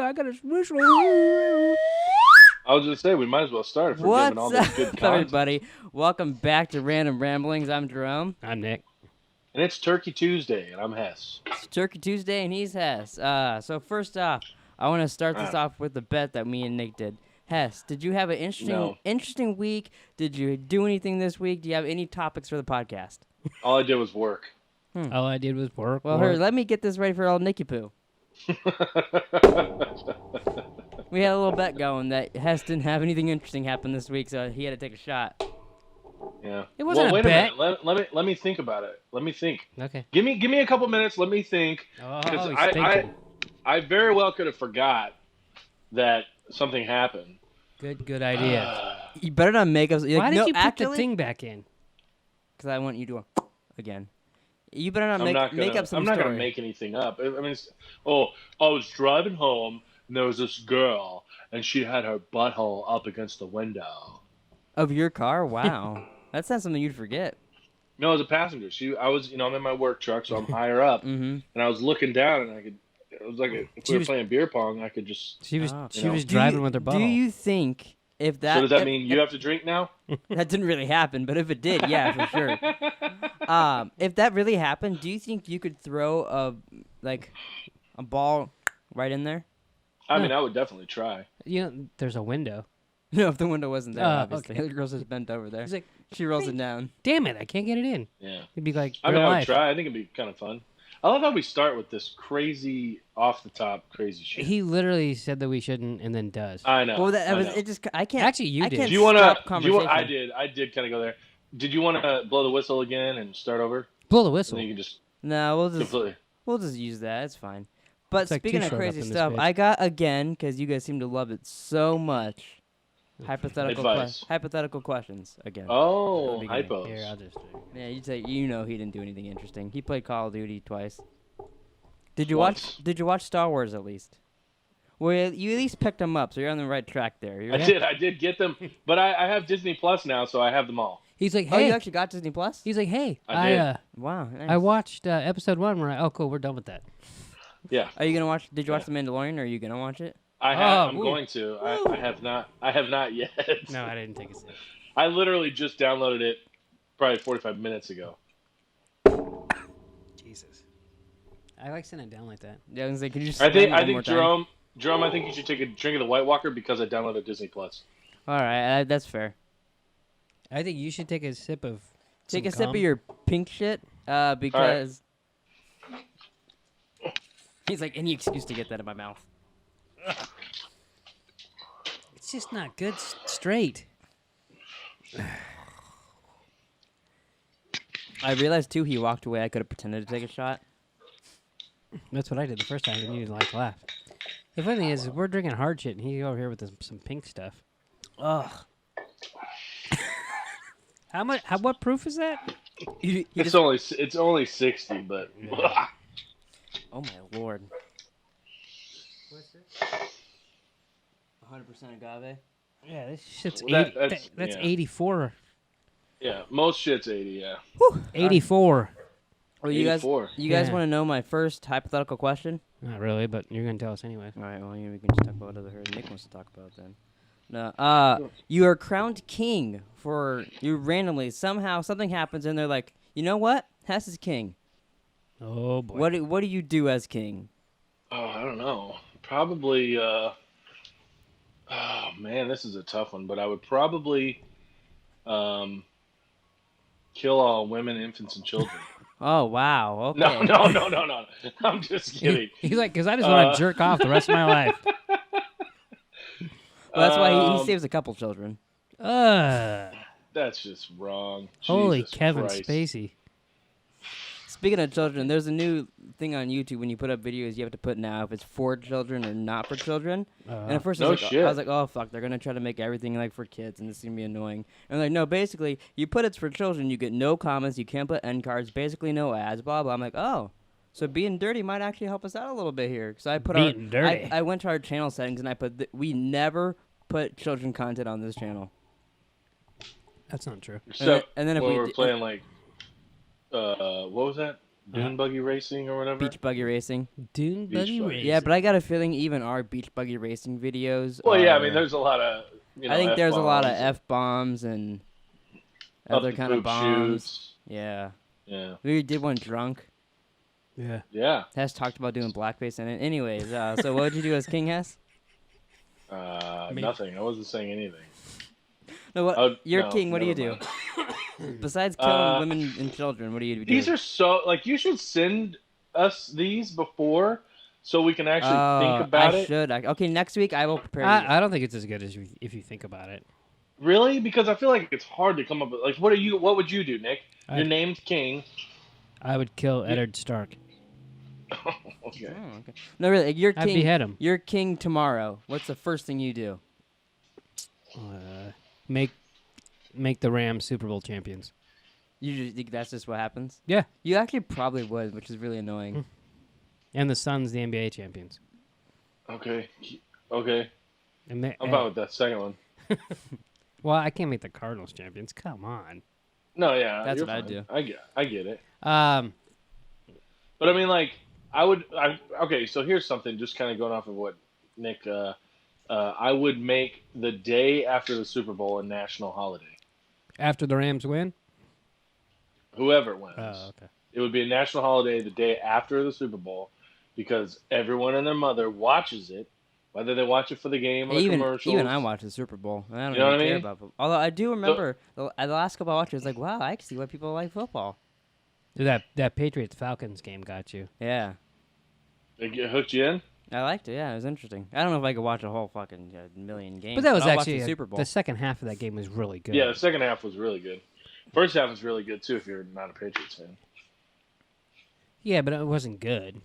I got a whistle. I was just say we might as well start if we're giving all this good content. Everybody? Welcome back to Random Ramblings. I'm Jerome. I'm Nick. And it's Turkey Tuesday, and I'm Hess. It's Turkey Tuesday, and he's Hess. So first off, I want to start this off with the bet that me and Nick did. Hess, did you have an interesting week? Did you do anything this week? Do you have any topics for the podcast? All I did was work. All I did was work. Well, here, let me get this ready for old Nicky Poo. We had a little bet going that Hess didn't have anything interesting happen this week, so he had to take a shot. Yeah. It wasn't wait a bet. minute. Let me think about it. Let me think. Okay. Give me a couple minutes. Let me think. Oh, I very well could have forgot that something happened. Good idea. You better not make us. Why did you put the thing back in? Because I want you to again. You better not make up some I'm not story. gonna make anything up. I mean, I was driving home and there was this girl and she had her butthole up against the window of your car. Wow, that's not something you'd forget. No, as a passenger. I was, I'm in my work truck, so I'm higher up, and I was looking down, and I could. It was like if we were playing beer pong, I could just. She was driving with her butthole. Do you think if that? So does that mean you have to drink now? That didn't really happen, but if it did, yeah, for sure. If that really happened, do you think you could throw a ball right in there? I mean, I would definitely try. There's a window. No, if the window wasn't there, obviously. Okay. The girl's just bent over there. He's like, she rolls it down. Damn it, I can't get it in. Yeah. It'd be like I real mean, I would life. try. I think it'd be kind of fun. I love how we start with this crazy, off-the-top crazy shit. He literally said that we shouldn't and then does. I know. Well, I know. it just, I can't. Actually, you I did. Can't Do you want to? I did kind of go there. Did you want to blow the whistle again and start over? Blow the whistle. And then you can just No, completely. we'll just use that. It's fine. But It's like speaking too of short crazy up in this stuff, bitch. I got again because you guys seem to love it so much. Hypothetical questions again. Oh, Here, hypos. I'll just do it. Yeah, you'd say he didn't do anything interesting. He played Call of Duty twice. Did you Once. watch Star Wars at least? Well, you at least picked them up, so you're on the right track there. I did get them, but I have Disney Plus now, so I have them all. He's like, Oh, hey. you actually got Disney Plus? He's like, hey. I did. Wow. Nice. I watched episode 1. Oh, cool. We're done with that. Yeah. Are you gonna watch? Did you watch The Mandalorian? Or are you gonna watch it? I'm going to. I have not. I have not yet. No, I didn't take a sip. I literally just downloaded it probably 45 minutes ago. Jesus. I like sitting it down like that. Yeah, I was like, could you just I think one more time? Jerome, I think you should take a drink of the White Walker because I downloaded Disney Plus. All right, that's fair. I think you should take a sip of Take a some sip cum. of your pink shit, because he's like, any excuse to get that in my mouth. It's just not good straight. I realized too he walked away. I could have pretended to take a shot. That's what I did the first time, and you laugh. The funny thing is, we're drinking hard shit, and he's over here with some pink stuff. Ugh. How much? What proof is that? It's only 60, but Oh my lord. What's this? 100% agave. Yeah, this shit's Well, 80. That's 84. yeah, most shit's 80. Yeah. 84. Well, you guys 84. want to know my first hypothetical question? Not really, but you're gonna tell us anyway. All right. Well, we can just talk about whatever Nick wants to talk about then. No. You are crowned king for you randomly. Somehow something happens and they're like, you know what? Hess is king. Oh boy. What do you do as king? Oh, I don't know. Probably. Oh man, this is a tough one. But I would probably kill all women, infants, and children. Oh wow. Okay. No. I'm just kidding. He's like, because I just want to jerk off the rest of my life. Well, that's why he saves a couple children. That's just wrong. Holy Jesus Kevin Christ. Spacey. Speaking of children, there's a new thing on YouTube when you put up videos, you have to put now if it's for children or not for children. And at first I was like, oh fuck, they're gonna try to make everything like for kids, and this is gonna be annoying. And like, no, basically, you put it's for children, you get no comments, you can't put end cards, basically no ads, blah blah. I'm like, oh, so being dirty might actually help us out a little bit here. So I put dirty. I went to our channel settings and I put we never put children content on this channel. That's not true. So, and then if when we we're playing like, what was that? Dune buggy racing or whatever. Beach buggy racing. Dune buggy racing. Yeah, but I got a feeling even our beach buggy racing videos. Well, yeah, I mean, there's a lot of. I think there's a lot of F-bombs and other kind of bombs. Shoots. Yeah. Yeah. We did one drunk. Yeah. Yeah. Hess talked about doing blackface in it. Anyways, so what did you do as King, Hess? Nothing. I wasn't saying anything. No, you're King. What do you do? Besides killing women and children, what do you do? These are so you should send us these before so we can actually think about it. I should. Okay, next week I will prepare. I don't think it's as good as if you think about it. Really? Because I feel like it's hard to come up with. What would you do, Nick? You're named King. I would kill Eddard Stark. Okay. Oh, okay. No, really. You're King. I'd behead him. You're King tomorrow. What's the first thing you do? Make the Rams Super Bowl champions. You just think that's just what happens? Yeah. You actually probably would, which is really annoying. And the Suns the NBA champions. Okay. I'm fine with that second one. Well, I can't make the Cardinals champions. Come on. No, yeah, that's what I'd do. I get it. But I mean, okay. So here's something. Just kind of going off of what Nick. I would make the day after the Super Bowl a national holiday. After the Rams win? Whoever wins. Oh, okay. It would be a national holiday the day after the Super Bowl because everyone and their mother watches it, whether they watch it for the game or the commercials. Even I watch the Super Bowl. I don't even care about football. Although I do remember the last couple I watched, it was like, wow, I can see why people like football. Dude, that Patriots-Falcons game got you. Yeah. It hooked you in? I liked it, yeah. It was interesting. I don't know if I could watch a whole fucking million games. But that was actually the Super Bowl. The second half of that game was really good. Yeah, the second half was really good. First half was really good, too, if you're not a Patriots fan. Yeah, but it wasn't good.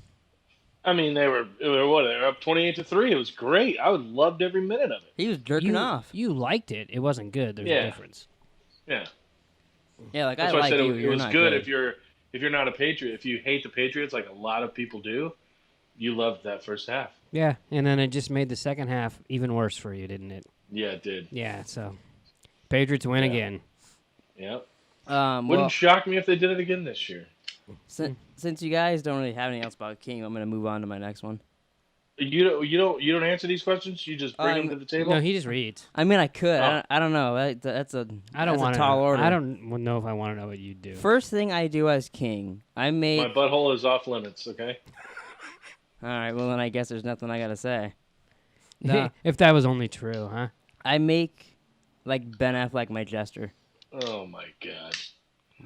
I mean, they were up 28-3. It was great. I loved every minute of it. He was jerking off. You liked it. It wasn't good. There's a difference. Yeah. Yeah, like That's I why like I said you. it was good if you're not a Patriot. If you hate the Patriots, like a lot of people do, you loved that first half. Yeah, and then it just made the second half even worse for you, didn't it? Yeah, it did. Yeah, so Patriots win again. Yep. Wouldn't shock me if they did it again this year. Since you guys don't really have anything else about King, I'm gonna move on to my next one. You don't answer these questions. You just bring them to the table. No, he just reads. I mean, I could. I don't know. That's a tall order. I don't know if I want to know what you do. First thing I do as King, I make my butthole is off limits. Okay. All right. Well, then I guess there's nothing I gotta say. No. If that was only true, huh? I make like Ben Affleck my jester. Oh my god.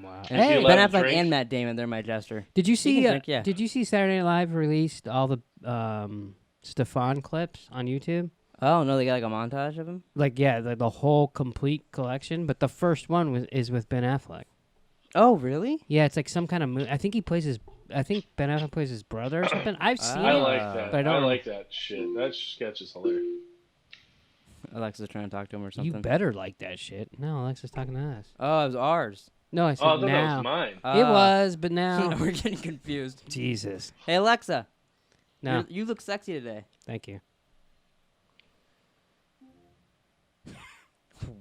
Wow. Hey, Ben Affleck and Matt Damon, they're my jester. Did you see? Yeah. Did you see Saturday Night Live released all the Stefan clips on YouTube? Oh no, they got like a montage of him. Like the whole complete collection, but the first one is with Ben Affleck. Oh really? Yeah, it's like some kind of movie. I think Ben Affleck plays his brother or something. I've seen it. I like that. But I like that shit. That sketch is hilarious. Alexa's trying to talk to him or something. You better like that shit. No, Alexa's talking to us. Oh, it was ours. No, I said I thought now. that was mine. It was, but now we're getting confused. Jesus. Hey Alexa. No. You look sexy today. Thank you.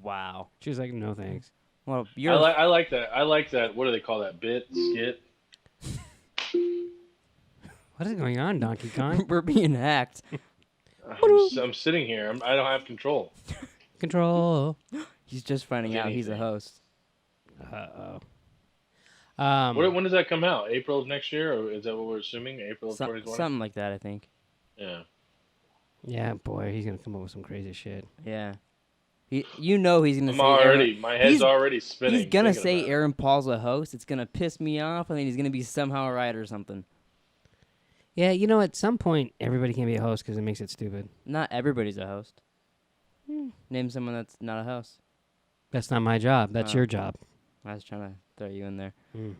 Wow. She was like, no thanks. Well, I like that. I like that. What do they call that? Skit? What is going on, Donkey Kong? We're being hacked. I'm sitting here. I don't have control. Control. He's just finding out he's a host. Uh-oh. When does that come out? April of next year? Or is that what we're assuming? April of 2020? Something like that, I think. Yeah. Yeah, boy, he's going to come up with some crazy shit. Yeah. He's going to say... My head's already spinning. He's going to say Aaron Paul's a host. It's going to piss me off, and then he's going to be somehow right or something. Yeah, at some point, everybody can be a host because it makes it stupid. Not everybody's a host. Name someone that's not a host. That's not my job. That's your job. I was trying to throw you in there.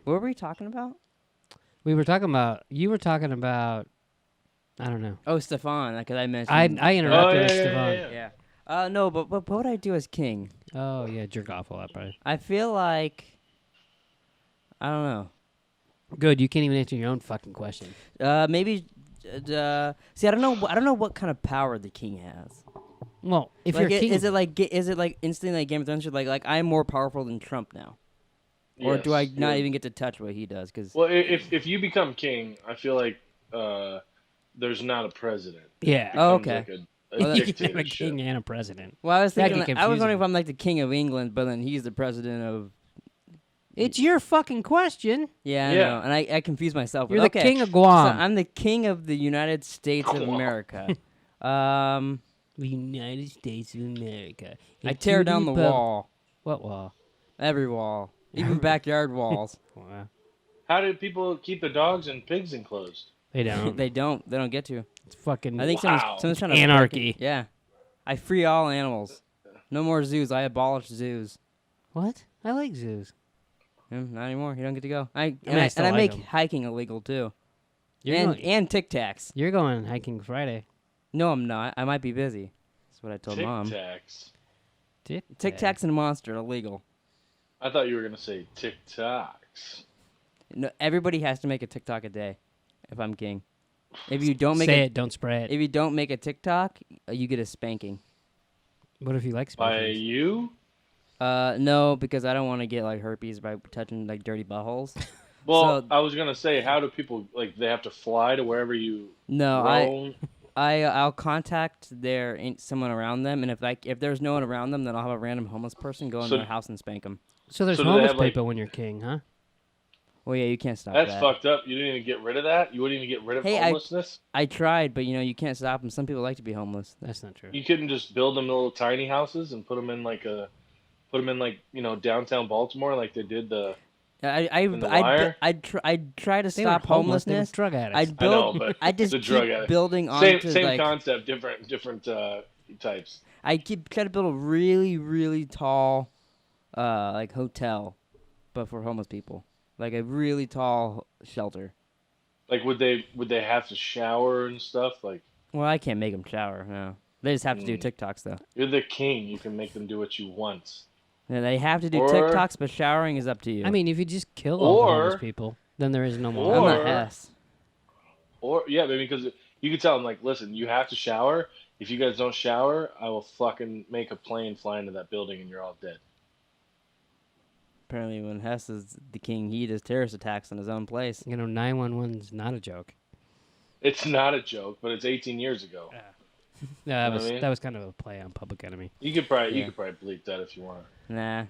What were we talking about? You were talking about, I don't know. Oh, Stefan, because I mentioned... I interrupted Stefan. Yeah. No, but what would I do as King? Oh, yeah, jerk off a lot, probably. I feel like... I don't know. Good, you can't even answer your own fucking question. Maybe... see, I don't know what kind of power the King has. Well, if you're king... Is it like instantly like Game of Thrones? Like I'm more powerful than Trump now? Or do I not even get to touch what he does? Well, if you become king, I feel like there's not a president. Yeah. Oh, okay. Like You a can have a king and a president. Well, I was thinking, get I was wondering confusing. if I'm like the king of England, but then he's the president of. It's your fucking question. Yeah, I Yeah. know, and I confuse myself. You're But the okay, king of Guam. So I'm the king of the United States of America. The United States of America. I tear down the wall. What wall? Every wall, even backyard walls. Wow. How do people keep their dogs and pigs enclosed? They don't. They don't. They don't get to. It's fucking I think someone's trying to anarchy. Yeah, I free all animals. No more zoos. I abolish zoos. What? I like zoos. Not anymore. You don't get to go. I still like make 'em. hiking illegal too. You're And Tic Tacs. You're going hiking Friday. No, I'm not. I might be busy. That's what I told Mom. Tic-tacs. Tic Tacs and Monster illegal. I thought you were gonna say TikToks. No, everybody has to make a TikTok a day. If I'm king, if you don't make Say it, don't spray it. if you don't make a TikTok, you get a spanking. What if you like By spankings? you? No, because I don't want to get like herpes by touching like dirty buttholes. Well, So- I was gonna say, how do people they have to fly to wherever you No, roam? I'll contact someone around them, and if there's no one around them, then I'll have a random homeless person go in So- their house and spank them. So there's So do they homeless have, like- people when you're king, huh? Well, yeah, you can't stop That's that. fucked up. You didn't even get rid of that. You wouldn't even get rid of Hey, homelessness. I tried, but you can't stop them. Some people like to be homeless. That's not true. You couldn't just build them little tiny houses and put them in downtown Baltimore like they did the. In The Wire? I'd try to They were stop homeless, they were homelessness. drug addicts. I'd I know, build. but I just the drug keep addict. building Same onto same concept, different types. I keep trying to build a really, really tall, like hotel, but for homeless people, like a really tall shelter. Like would they have to shower and stuff? Like Well, I can't make them shower. No, they just have to do Mm. TikToks though. you're the king, you can make them do what you want. Yeah, they have to do Or- TikToks, but showering is up to you. I mean, if you just kill all the Or- homeless people, then there is no more. I'm or- not Hess. Or yeah, maybe because you could tell them like, listen, you have to shower. If you guys don't shower, I will fucking make a plane fly into that building and you're all dead. Apparently, when Hess is the king, he does terrorist attacks on his own place. 911's not a joke. It's not a joke, but it's 18 years ago. No, that know was what I mean? that was kind of a play on Public Enemy. You could probably Yeah. bleep that if you want. Nah.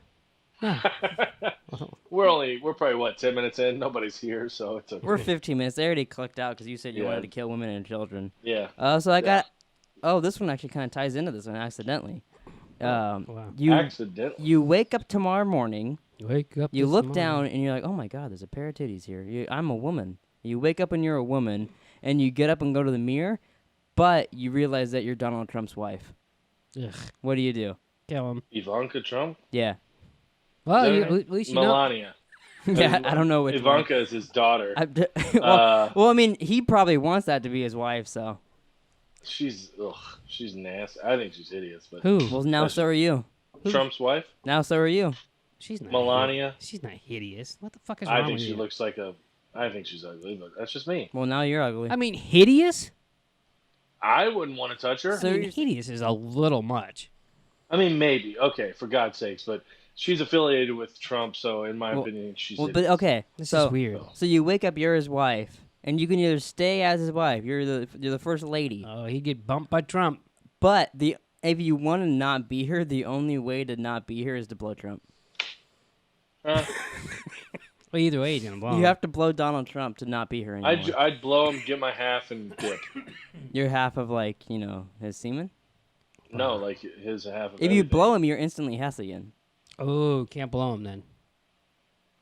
We're probably 10 minutes in. Nobody's here, so it's okay. We're 15 minutes. They already clicked out because you said you Yeah. wanted to kill women and children. Yeah. So I got. Oh, this one actually kind of ties into this one accidentally. Wow. You wake up tomorrow morning. Wake up. You this look morning. down and you're like, oh my god, there's a pair of titties here. I'm a woman. You wake up and you're a woman, and you get up and go to the mirror, but you realize that you're Donald Trump's wife. Ugh, What do you do? kill him. Ivanka Trump? Yeah. Well, Is you, that at least you know. Melania. Yeah, I don't know which one. Ivanka is his daughter. Well, I mean, he probably wants that to be his wife, so. She's nasty. I think she's hideous, but Who? Well, now so are you. Trump's wife, Now so are you. She's not. Melania. She's not hideous. What the fuck is wrong I think with she you? looks like a. I think she's ugly, but that's just me. Well, now you're ugly. I mean, hideous. I wouldn't want to touch her. So I mean, you're- hideous is a little much. I mean, maybe. Okay, for God's sakes, but she's affiliated with Trump, so in my Well- opinion, she's. Well, but hideous. okay. This so is weird. So you wake up, you're his wife, and you can either stay as his wife. You're the first lady. Oh, he'd get bumped by Trump. But if you want to not be her, the only way to not be her is to blow Trump. Well, either way, he's gonna blow You him. have to blow Donald Trump to not be her anymore. I'd blow him, get my half, and dip. You're half of his semen. No, like his half. Of If you everything. blow him, you're instantly Hess again. Oh, can't blow him then.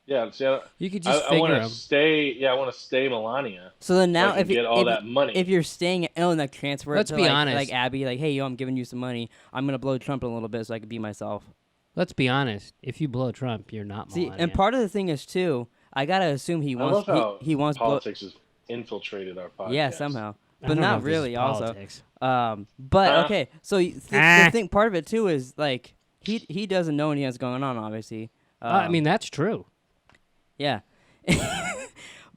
Yeah, see, You could just I figure want to him. stay. Yeah, I want to stay Melania. So then So I now, can if get all that money. if you're staying, like transfer it Let's to be like, honest. like Abby, like, hey, yo, I'm giving you some money. I'm gonna blow Trump in a little bit so I can be myself. Let's be honest. If you blow Trump, you're not See, Melania. and part of the thing is too, I gotta assume he I love wants how he wants blow. politics has infiltrated our podcast. Yeah, somehow, I but don't know not if this is really. Also, politics. but Huh? okay. So the thing, part of it too is like he doesn't know anything that's going on. Obviously, I mean, that's true. yeah.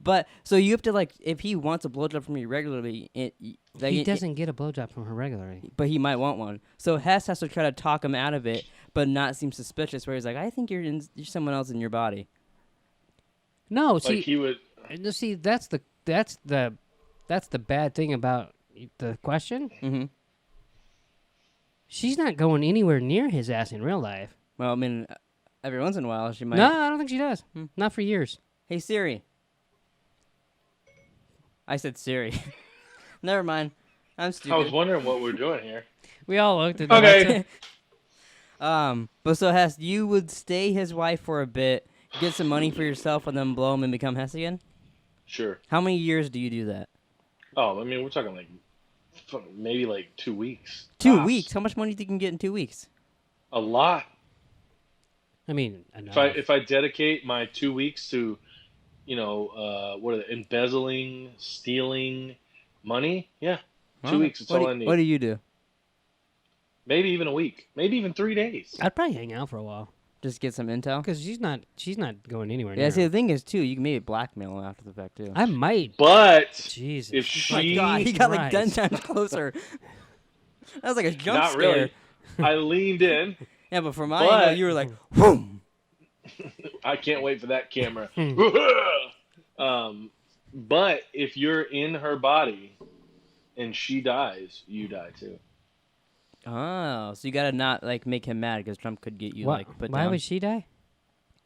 But so you have to like, if he wants a blowjob from you regularly, He doesn't get a blowjob from her regularly. but he might want one. So Hess has to try to talk him out of it, but not seem suspicious. Where he's like, I think you're someone else in your body. No, Like see, he would. see, that's the bad thing about the question. Mm-hmm. She's not going anywhere near his ass in real life. Well, I mean, every once in a while she might. No, I don't think she does. Not for years. Hey Siri. I said Siri. Never mind. I'm stupid. I was wondering what we're doing here. We all looked at Okay. But so Hess, you would stay his wife for a bit, get some money for yourself, and then blow him and become Hess again? Sure. How many years do you do that? Oh, I mean, we're talking like maybe like 2 weeks. 2 weeks? How much money do you think you can get in 2 weeks? A lot. I mean, enough. If I dedicate my 2 weeks to, what are they, embezzling, stealing money? Yeah, 2 weeks. It's all I need. What do you do? Maybe even a week. Maybe even 3 days. I'd probably hang out for a while Just get some intel? because she's not going anywhere. Yeah, near see, him. the thing is, too, you can maybe blackmail him after the fact, too. I might. But Jesus. if Oh my she, God, he got like 10 Christ. times closer. That was like a jump not scare. really. I leaned in. Yeah, but from my angle, you were like, boom. I can't wait for that camera. But if you're in her body and she dies, you die too. Oh, so you gotta not like make him mad because Trump could get you like put Why down. would she die?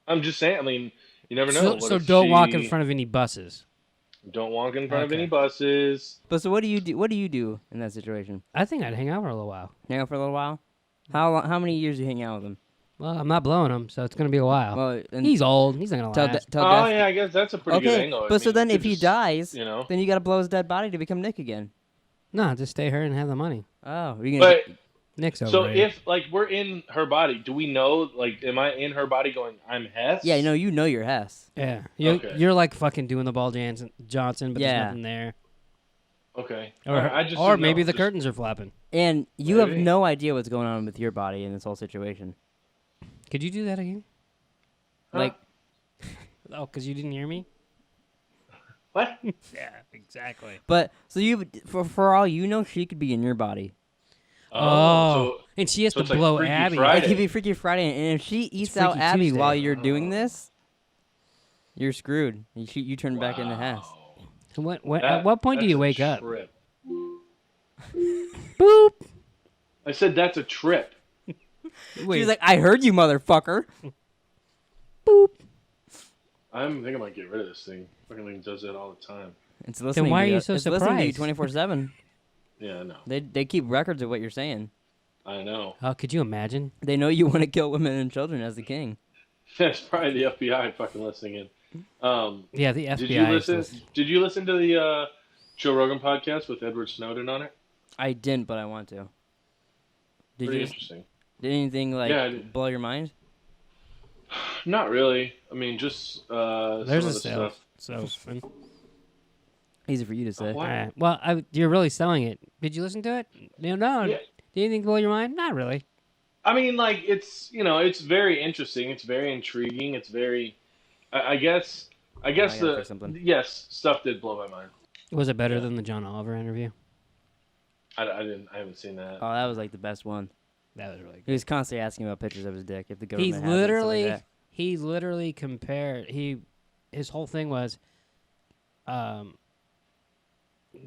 I'm just saying. I mean, you never know. So don't walk in front of any buses. Don't walk in front of Okay. any buses. But so what do you do? What do you do in that situation? I think I'd hang out for a little while. Hang out for a little while. How many years do you hang out with him? Well, I'm not blowing him, so it's gonna be a while. Well, and He's old. He's not gonna till last. till Oh death. yeah, I guess that's a pretty good Okay, angle. I but so mean, then you if could he just, dies, you know. then you gotta blow his dead body to become Nick again. No, just stay her and have the money. Oh, you're gonna. But Nick's so overrated. if like we're in her body, do we know? Like, am I in her body going? I'm Hess. Yeah, you know you're Hess. Yeah, Okay. you're like fucking doing the ball Johnson, but Yeah. there's nothing there. Okay. Or, Alright, I just or didn't maybe know. the Just- curtains are flapping. And you have Maybe. no idea what's going on with your body in this whole situation. Could you do that again? Huh? Like, Oh, because you didn't hear me? What? Yeah, exactly. but so you for all you know, she could be in your body. Oh, and she has so to it's like blow Freaky Abby. Friday. Like, it'd be Freaky Friday, and if she eats Freaky out Abby Tuesday. while you're doing this, you're screwed. You turn back into Hess. At what point do that's you a wake up? trip. Boop. I said that's a trip. Wait, She's like, I heard you, motherfucker. boop. I think I might get rid of this thing. Fucking thing does that all the time. It's listening. why to are you so it's listening to you surprised? 24/7. Yeah, I know. They keep records of what you're saying. I know. Oh, could you imagine? They know you want to kill women and children as the king. That's probably the FBI fucking listening in. Yeah, the FBI. Did you listen? is- Did you listen to the Joe Rogan podcast with Edward Snowden on it? I didn't, but I want to. Did Pretty you? interesting. Did anything like Yeah, I did. blow your mind? Not really. I mean, just There's some a of the sale. stuff. So, Easy for you to say. What? alright. Well, you're really selling it. Did you listen to it? No. Yeah. Did anything blow your mind? Not really. I mean, like it's it's very interesting. It's very intriguing. It's very, I guess I gotta pick something. yes, stuff did blow my mind. Was it better Yeah. than the John Oliver interview? I haven't seen that. Oh, that was like the best one. That was really He good. was constantly asking about pictures of his dick. If the He government has it and stuff like that. literally compared. His whole thing was,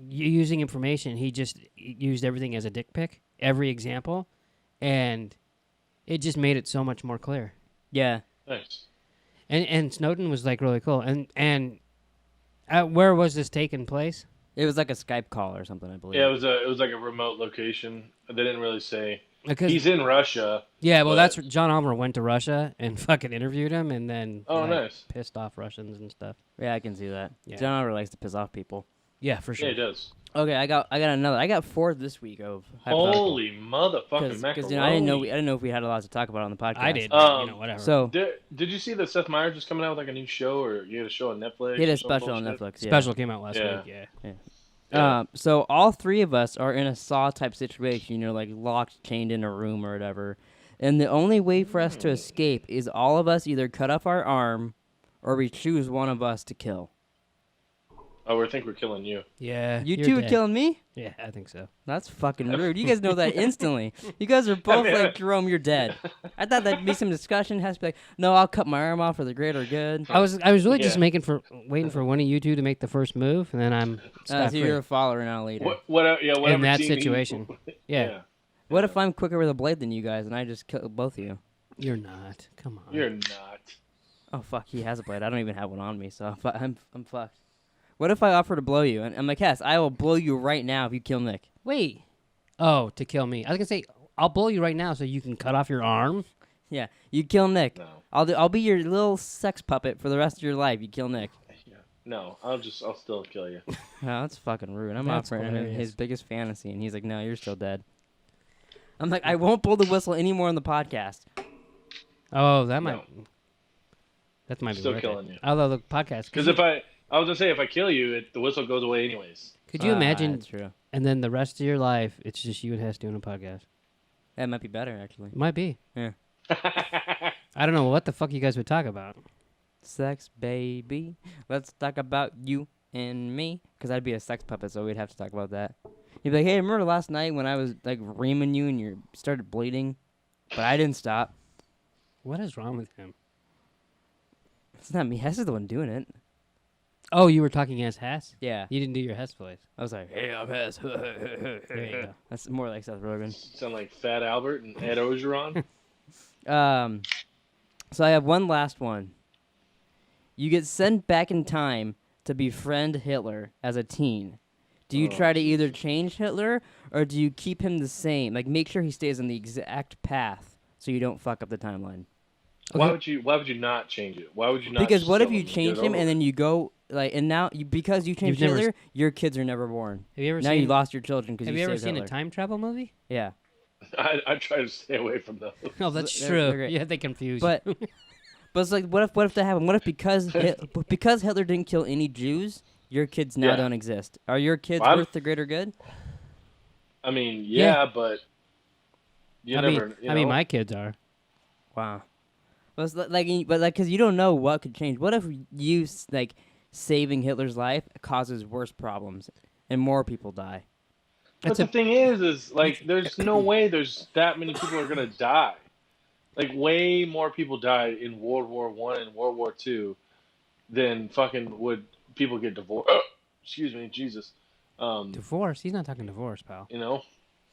using information. He just used everything as a dick pic, every example, and it just made it so much more clear. Yeah. Nice. And Snowden was like really cool. And where was this taking place? It was like a Skype call or something, I believe. Yeah, it was like a remote location. They didn't really say. Because He's in Russia. yeah, well, but- that's John Oliver went to Russia and fucking interviewed him, and then Oh, nice. pissed off Russians and stuff. Yeah, I can see that. Yeah. John Oliver likes to piss off people. Yeah, for sure. Yeah, he does. Okay, I got another. I got 4 this week of Hypothetical. Holy motherfucking macaroni! Because I didn't know if we had a lot to talk about on the podcast. I did. Whatever. So Did you see that Seth Meyers is coming out with like a new show, or you had a show on Netflix? he had or a some special on bullshit? Netflix. Yeah. special came out last Yeah. week. Yeah. Yeah. So all 3 of us are in a Saw type situation, like locked, chained in a room or whatever. And the only way for us to escape is all of us either cut off our arm, or we choose one of us to kill. Oh, I think we're killing you. Yeah. You two dead. killing me? Yeah, I think so. That's fucking rude. You guys know that instantly. You guys are both like, Jerome, you're dead. I thought that'd be some discussion. Has to be like, no, I'll cut my arm off for the greater good. I was really just waiting for one of you two to make the first move, and then I'm so you're a follower now later. Whatever in that situation. Yeah. What if I'm quicker with a blade than you guys and I just kill both of you? You're not. Come on. You're not. Oh fuck, he has a blade. I don't even have one on me, so I'm fucked. What if I offer to blow you? And I'm like, Hess, I will blow you right now if you kill Nick. Wait. Oh, to kill me. I was gonna say I'll blow you right now so you can cut off your arm. Yeah, you kill Nick. No. I'll be your little sex puppet for the rest of your life. You kill Nick. Yeah. No, I'll still kill you. Oh, that's fucking rude. I'm offering him his biggest fantasy, and he's like, no, you're still dead. I'm like, I won't blow the whistle anymore on the podcast. Oh, that might be still killing you. Although the podcast, because I was gonna say if I kill you, the whistle goes away anyways. Could you imagine? That's true. And then the rest of your life, it's just you and Hess doing a podcast. That might be better, actually. Might be. Yeah. I don't know what the fuck you guys would talk about. Sex, baby. Let's talk about you and me. Because I'd be a sex puppet, so we'd have to talk about that. You'd be like, hey, remember last night when I was like reaming you and you started bleeding, but I didn't stop. What is wrong with him? It's not me. Hess is the one doing it. Oh, you were talking as Hess? Yeah. You didn't do your Hess voice. I was like, hey, I'm Hess. There you go. That's more like Seth Rogen. Sound like Fat Albert and Ed Ogeron. So I have one last one. You get sent back in time to befriend Hitler as a teen. Do you try to either change Hitler or do you keep him the same? Like, make sure he stays on the exact path so you don't fuck up the timeline. Okay. Why would you not change it? Why would you not? Because what if you change him and then you go like, and now because you changed Hitler, your kids are never born. Have you ever now you lost your children because Have you ever seen a time travel movie? Yeah. I try to stay away from those. Oh, that's true. Yeah, they confuse you. But it's like, what if that happened? What if because Hitler didn't kill any Jews, your kids now don't exist? Are your kids worth the greater good? I mean, but I mean, my kids are. Wow. But because you don't know what could change. What if you like saving Hitler's life causes worse problems and more people die? But the thing is like there's no way there's that many people are gonna die. Like way more people died in World War I and World War II than fucking would people get divorced. Excuse me, Jesus. Divorce? He's not talking divorce, pal. You know,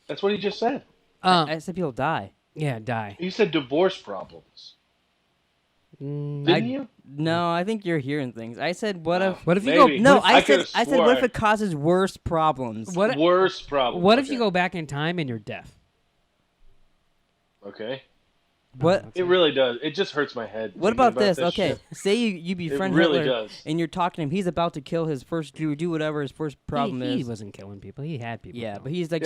that's what he just said. I said people die. Yeah, die. You said divorce problems. Didn't you? No, I think you're hearing things. I said, what if you go? No, I said, what if it causes worse problems? Worse problems. What if you go back in time and you're deaf? Okay. What? It really does. It just hurts my head. What about this? Okay, say you befriend Hitler, and you're talking to him. He's about to kill his first Jew, do whatever his first problem is. He wasn't killing people. He had people. Yeah, but he's like,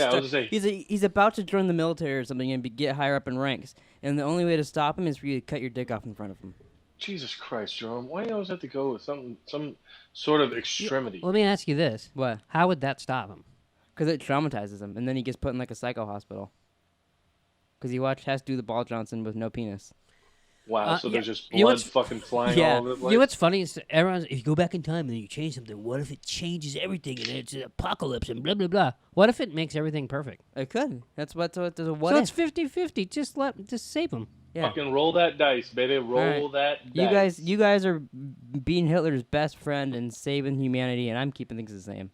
he's about to join the military or something and get higher up in ranks. And the only way to stop him is for you to cut your dick off in front of him. Jesus Christ, Jerome! Why do you always have to go with some sort of extremity? Let me ask you this: What? How would that stop him? Because it traumatizes him, and then he gets put in like a psycho hospital. Because he watched Hess do the ball Johnson with no penis. Wow, so there's just blood fucking flying all over the place? You know what's funny is if you go back in time and then you change something, what if it changes everything and it's an apocalypse and blah, blah, blah? What if it makes everything perfect? It could. That's what there's a what so if. It's 50-50. Just save them. Yeah. Fucking roll that dice, baby. Roll that dice. You guys are being Hitler's best friend and saving humanity, and I'm keeping things the same.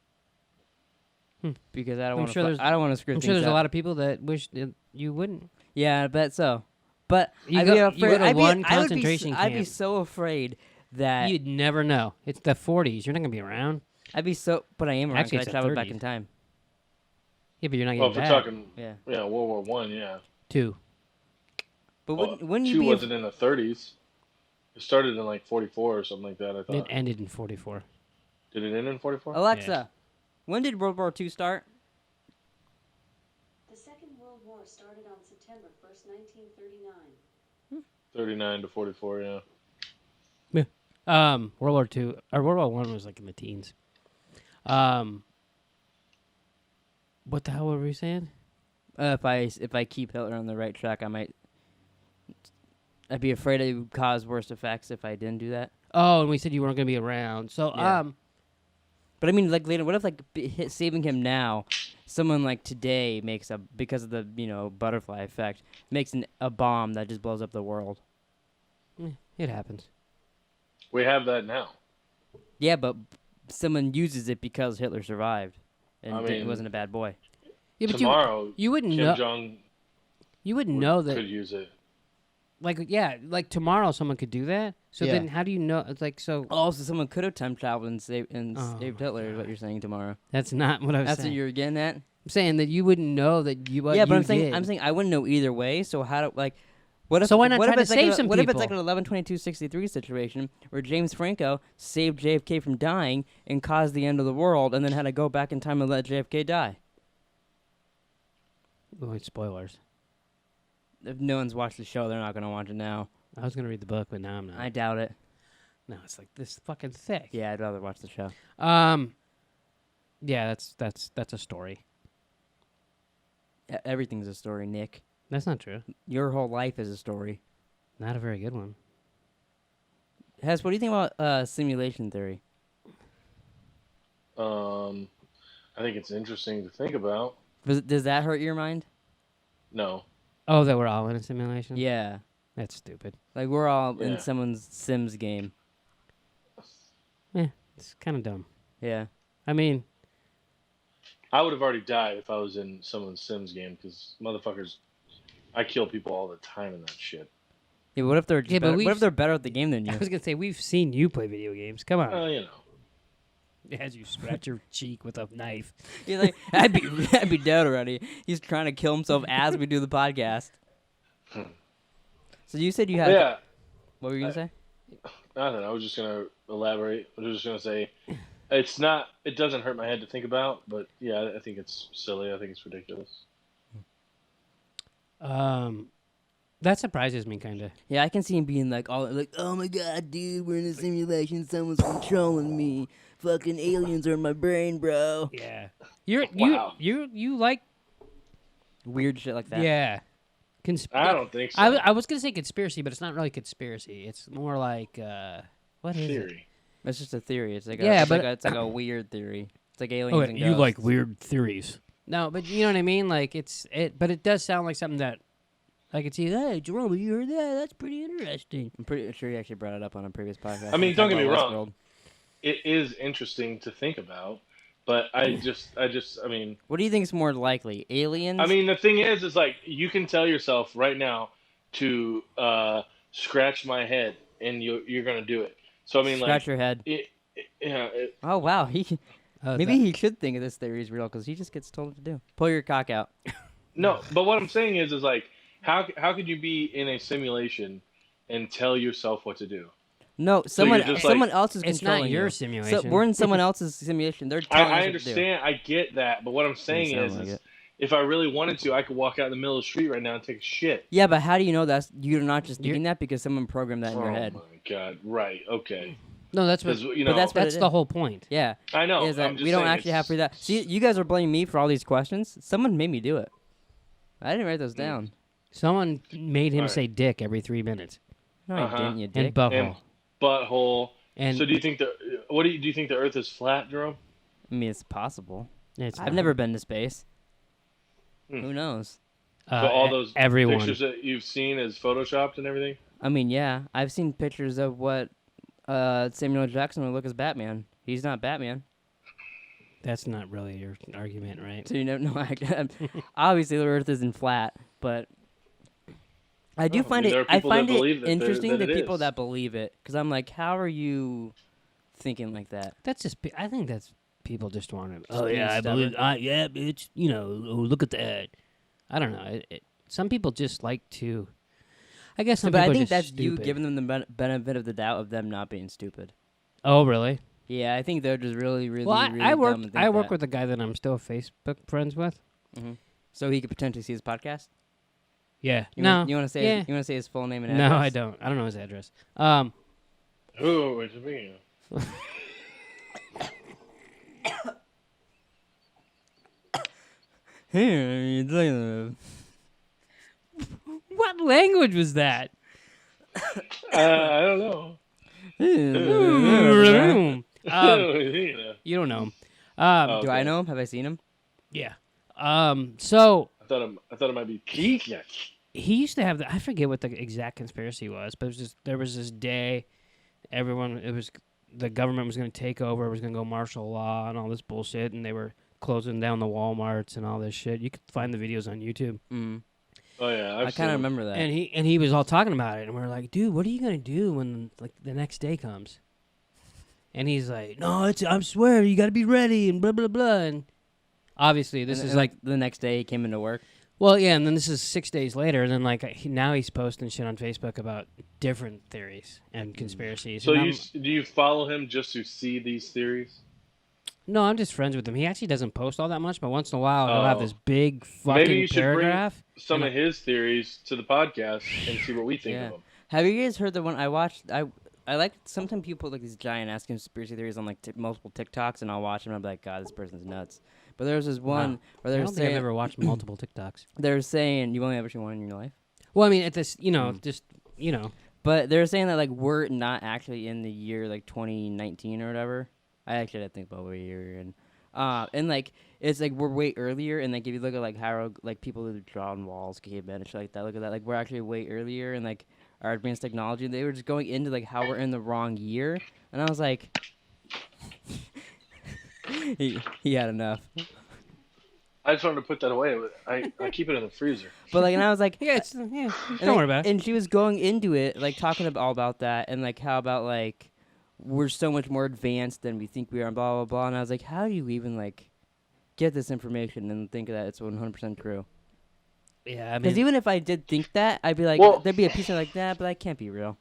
Because I don't want to screw things up. I'm sure there's a lot of people that wish that you wouldn't. Yeah, I bet so. But I'd be so afraid that you'd never know. It's the 40s. You're not gonna be around. But I am around. Actually, I traveled back in time. Yeah, but you're not getting back. Well, if we're talking, World War I, yeah. 2. But wouldn't you 2 be? wasn't in the 30s. It started in like 44 or something like that. I thought it ended in 44. Did it end in 44? Alexa, when did World War II start? The Second World War started on September 1st, 1939. 39 to 44, yeah. World War II or World War I was like in the teens. What the hell were we saying? If I keep Hitler on the right track, I'd be afraid it would cause worse effects if I didn't do that. Oh, and we said you weren't going to be around. So, yeah. But I mean, like later, what if like saving him now, someone like today makes because of the butterfly effect, makes a bomb that just blows up the world. It happens. We have that now. Yeah, but someone uses it because Hitler survived, and it wasn't a bad boy. Yeah, but tomorrow, you wouldn't Kim know. Jong You wouldn't know that. Could use it. Like tomorrow, someone could do that. So then, how do you know? It's like so. Oh, so someone could have time traveled and saved Hitler. Is what you're saying tomorrow? That's not what I was saying. That's what you're getting at. I'm saying that you wouldn't know that you. Yeah, but I'm saying I wouldn't know either way. So how do What if, so why not try to save some people? What if it's like an 11/22/63 situation where James Franco saved JFK from dying and caused the end of the world, and then had to go back in time and let JFK die? Oh, spoilers. If no one's watched the show, they're not going to watch it now. I was going to read the book, but now I'm not. I doubt it. No, it's like this fucking thick. Yeah, I'd rather watch the show. Yeah, that's a story. Everything's a story, Nick. That's not true. Your whole life is a story. Not a very good one. Hess, what do you think about simulation theory? I think it's interesting to think about. Does that hurt your mind? No. Oh, that we're all in a simulation? Yeah. That's stupid. Like we're all in someone's Sims game. Yeah, it's kind of dumb. Yeah. I mean, I would have already died if I was in someone's Sims game because motherfuckers, I kill people all the time in that shit. Yeah, but what if they're better? What if they're better at the game than you? I was gonna say we've seen you play video games. Come on. As you scratch your cheek with a knife. He's like, I'd be dead already. He's trying to kill himself as we do the podcast. So you said you had. Yeah. What were you gonna say? Nothing. I was just gonna elaborate. I was just gonna say, it's not. It doesn't hurt my head to think about, but yeah, I think it's silly. I think it's ridiculous. That surprises me, kind of. Yeah, I can see him being like, oh my god, dude, we're in a simulation. Someone's controlling me. Fucking aliens are in my brain, bro. Yeah. You like weird shit like that. Yeah. I don't think so. I was gonna say conspiracy, but it's not really conspiracy. It's more like what is theory. It? It's just a theory. It's like it's like a weird theory. It's like aliens and ghosts. You like weird theories. No, but you know what I mean. Like but it does sound like something that I could see. Hey, Jerome, you heard that? That's pretty interesting. I'm pretty sure you actually brought it up on a previous podcast. I mean, don't get me wrong. It is interesting to think about, but I mean... What do you think is more likely? Aliens? I mean, the thing is like, you can tell yourself right now to scratch my head, and you're going to do it. So, I mean, scratch your head. Oh, wow. Maybe he should think this theory is real, because he just gets told what to do. Pull your cock out. No, but what I'm saying is like, how could you be in a simulation and tell yourself what to do? No, someone else is controlling It's not your you. simulation. So we're in someone else's simulation. They're telling us I what understand. to do. I get that. But what I'm saying is if I really wanted to, I could walk out in the middle of the street right now and take a shit. Yeah, but how do you know you're not just thinking that because someone programmed that in your head? Oh, my God. Right. Okay. No, that's what... but that's the whole point. Yeah. I know. Is that we don't actually have free that. See, you guys are blaming me for all these questions. Someone made me do it. I didn't write those down. Someone made him say dick every 3 minutes. No, I didn't, you dick. And butthole. Butthole. And so do you think do you think the Earth is flat, Jerome? I mean, it's possible. I've never been to space. Who knows? So all those everyone. pictures that you've seen is photoshopped and everything? I mean, yeah. I've seen pictures of what Samuel L. Jackson would look as Batman. He's not Batman. That's not really your argument, right? So obviously the Earth isn't flat, but I do find it interesting the people that believe it, because I'm like, how are you thinking like that? That's just. I think that's people just want to. Oh yeah, I believe. Yeah, bitch. Look at that. I don't know. Some people just like to. I guess some people. But I think just that's stupid. you giving them the benefit of the doubt of them not being stupid. Oh really? Yeah, I think they're just really, really, well, really I work. dumb and I work with a guy that I'm still Facebook friends with. Mm-hmm. So he could potentially see his podcast. Yeah. You want to say? Yeah. You want to say his full name and address? No, I don't. I don't know his address. Oh, what you mean? What language was that? I don't know. You don't know him. Do I know him? Have I seen him? Yeah. So I thought it might be Pleeka. he used to have I forget what the exact conspiracy was, but there was this day, the government was going to take over, it was going to go martial law and all this bullshit, and they were closing down the Walmarts and all this shit. You could find the videos on YouTube. Mm. Oh yeah, I kind of remember that. And he was all talking about it, and we are like, dude, what are you going to do when like the next day comes? And he's like, no, I swear, you got to be ready, and blah blah blah. And obviously, this is like the next day he came into work. Well, yeah, and then this is 6 days later, and then now he's posting shit on Facebook about different theories and conspiracies. So do you follow him just to see these theories? No, I'm just friends with him. He actually doesn't post all that much, but once in a while he'll have this big fucking Maybe you should paragraph. Bring some of his theories to the podcast and see what we think of them. Have you guys heard the one I watched? I like sometimes people put like these giant ass conspiracy theories on like multiple TikToks, and I'll watch them and I'm like, God, this person's nuts. But there was this one where they were saying, I've ever watched multiple TikToks. They were saying you've only ever seen one in your life. Well, I mean, at this, But they were saying that like we're not actually in the year like 2019 or whatever. I actually had to think about what year you're in. And like it's like we're way earlier, and like if you look at like how like people who draw on walls, cavemen and shit like that, look at that, like we're actually way earlier, and like our advanced technology. They were just going into like how we're in the wrong year, and I was like, he had enough. I just wanted to put that away. I keep it in the freezer. But like, and I was like, don't worry about it. And she was going into it like talking all about that, and like how about like we're so much more advanced than we think we are, and blah blah blah. And I was like, how do you even like get this information and think that it's 100% true? Yeah, I mean, because even if I did think that, I'd be like, there'd be a piece of like that, but that can't be real.